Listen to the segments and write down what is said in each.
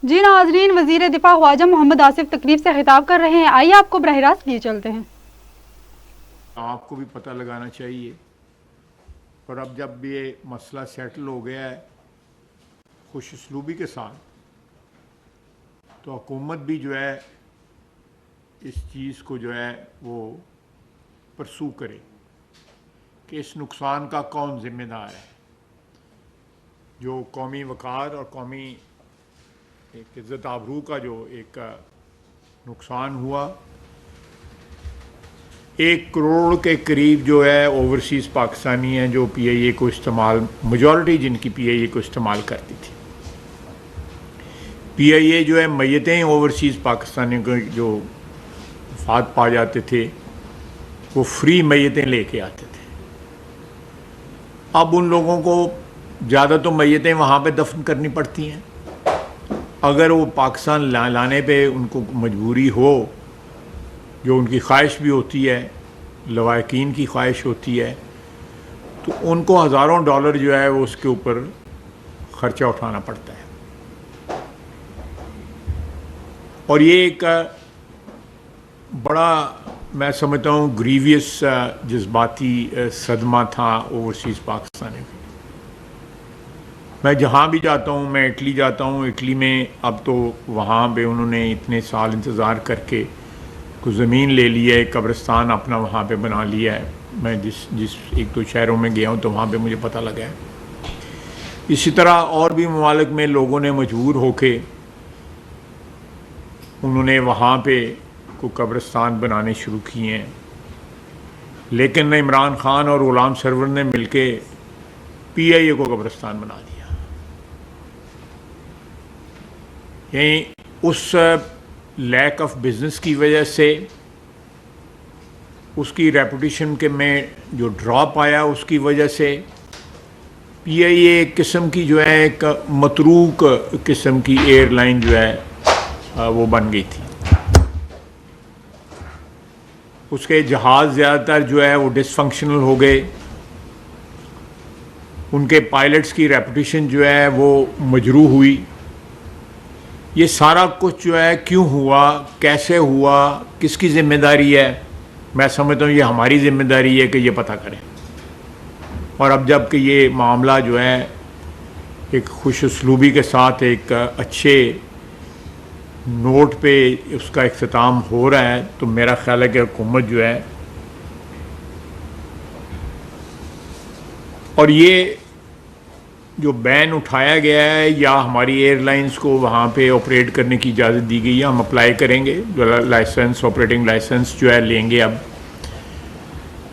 جی ناظرین، وزیر دفاع خواجہ محمد آصف تقریب سے خطاب کر رہے ہیں، آئیے آپ کو براہ راست لیے چلتے ہیں۔ آپ کو بھی پتہ لگانا چاہیے، اور اب جب یہ مسئلہ سیٹل ہو گیا ہے خوش اسلوبی کے ساتھ، تو حکومت بھی جو ہے اس چیز کو جو ہے وہ پرسو کرے کہ اس نقصان کا کون ذمہ دار ہے۔ جو قومی وقار اور قومی ایک عزت آبرو کا جو ایک نقصان ہوا، 1 کروڑ کے قریب جو ہے اوورسیز پاکستانی ہیں جو پی آئی اے کو استعمال، میجورٹی جن کی پی آئی اے کو استعمال کرتی تھی۔ پی آئی اے جو ہے میتیں اوورسیز پاکستانیوں کو جو وفات پا جاتے تھے وہ فری میتیں لے کے آتے تھے۔ اب ان لوگوں کو زیادہ تو میتیں وہاں پہ دفن کرنی پڑتی ہیں، اگر وہ پاکستان لانے پہ ان کو مجبوری ہو، جو ان کی خواہش بھی ہوتی ہے، لواحقین کی خواہش ہوتی ہے، تو ان کو ہزاروں ڈالر جو ہے وہ اس کے اوپر خرچہ اٹھانا پڑتا ہے۔ اور یہ ایک بڑا میں سمجھتا ہوں گریویس جذباتی صدمہ تھا اوورسیز پاکستانی کو۔ میں جہاں بھی جاتا ہوں، میں اٹلی جاتا ہوں، اٹلی میں اب تو وہاں پہ انہوں نے اتنے سال انتظار کر کے کو زمین لے لی ہے، قبرستان اپنا وہاں پہ بنا لیا ہے۔ میں جس 1-2 شہروں میں گیا ہوں تو وہاں پہ مجھے پتہ لگا ہے۔ اسی طرح اور بھی ممالک میں لوگوں نے مجبور ہو کے انہوں نے وہاں پہ کو قبرستان بنانے شروع کیے ہیں، لیکن عمران خان اور غلام سرور نے مل کے پی آئی اے کو قبرستان بنا دیا۔ یعنی اس لیک آف بزنس کی وجہ سے، اس کی ریپوٹیشن کے میں جو ڈراپ آیا اس کی وجہ سے پی آئی اے ایک قسم کی جو ہے ایک متروک قسم کی ایئر لائن جو ہے وہ بن گئی تھی۔ اس کے جہاز زیادہ تر جو ہے وہ ڈس فنکشنل ہو گئے، ان کے پائلٹس کی ریپوٹیشن جو ہے وہ مجروح ہوئی۔ یہ سارا کچھ جو ہے کیوں ہوا، کیسے ہوا، کس کی ذمہ داری ہے؟ میں سمجھتا ہوں یہ ہماری ذمہ داری ہے کہ یہ پتہ کریں۔ اور اب جب کہ یہ معاملہ جو ہے ایک خوش اسلوبی کے ساتھ ایک اچھے نوٹ پہ اس کا اختتام ہو رہا ہے، تو میرا خیال ہے کہ حکومت جو ہے، اور یہ جو بین اٹھایا گیا ہے یا ہماری ایئر لائنز کو وہاں پہ آپریٹ کرنے کی اجازت دی گئی ہے، ہم اپلائی کریں گے جو لائسنس، آپریٹنگ لائسنس جو ہے لیں گے۔ اب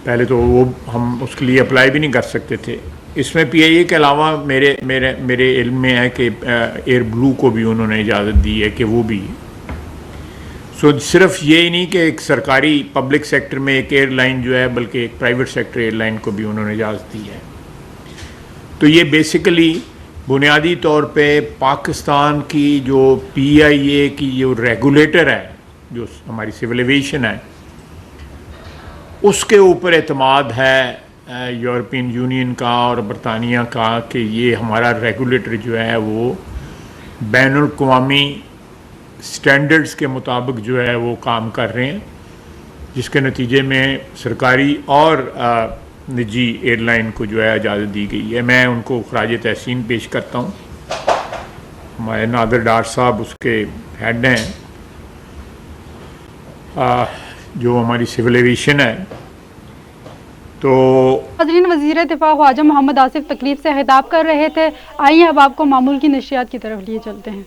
پہلے تو وہ ہم اس کے لیے اپلائی بھی نہیں کر سکتے تھے۔ اس میں پی آئی اے کے علاوہ میرے علم میں ہے کہ ایئر بلو کو بھی انہوں نے اجازت دی ہے کہ وہ بھی صرف یہی نہیں کہ ایک سرکاری پبلک سیکٹر میں ایک ایئر لائن جو ہے، بلکہ ایک پرائیویٹ سیکٹر ایئر لائن کو بھی انہوں نے اجازت دی ہے۔ تو یہ بیسیکلی بنیادی طور پہ پاکستان کی جو پی آئی اے کی جو ریگولیٹر ہے، جو ہماری سول ایویشن ہے، اس کے اوپر اعتماد ہے یورپین یونین کا اور برطانیہ کا کہ یہ ہمارا ریگولیٹر جو ہے وہ بین الاقوامی سٹینڈرڈز کے مطابق جو ہے وہ کام کر رہے ہیں، جس کے نتیجے میں سرکاری اور نجی ایئر لائن کو جو ہے اجازت دی گئی ہے۔ میں ان کو خراج تحسین پیش کرتا ہوں۔ ہمارے نادر ڈار صاحب اس کے ہیڈ ہیں، جو ہماری سول ایویشن ہے۔ تو ناظرین، وزیر دفاع خواجہ محمد آصف تقریب سے خطاب کر رہے تھے، آئیے اب آپ کو معمول کی نشریات کی طرف لیے چلتے ہیں۔